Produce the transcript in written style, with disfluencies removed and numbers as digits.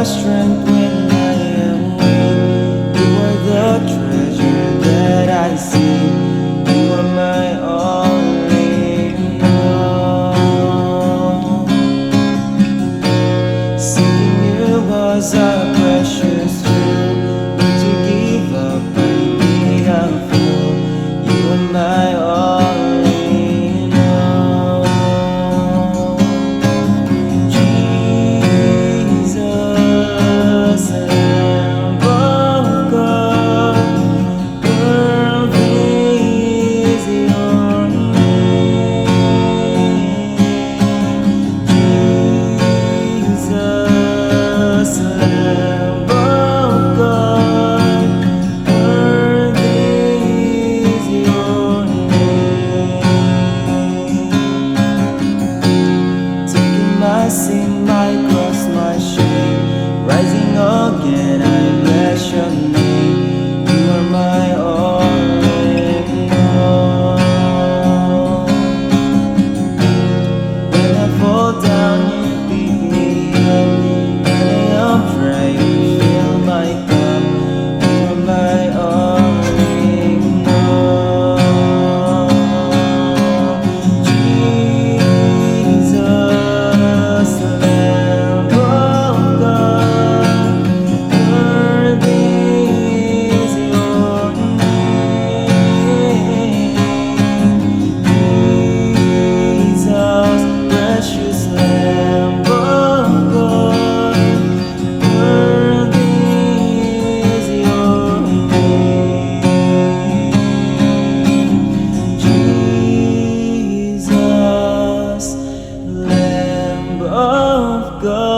the strength when I am weak. You are the treasure that I see. You are my all in all. Seeking you was a precious thrill, but to give up and be a fool. You are my all in all. Jesus, Lamb of God, worthy is your name. Jesus, Lamb of God, worthy is your name. Taking my sin, my cross, my shame, rising again, I bless your name. You are my all in all. When I fall down, you pick me up. When I am dry, you fill my cup. You are my all in all. Jesus, Lamb of God, worthy is your name. Jesus, precious Lamb of God, worthy is your name. Jesus, Lamb of God.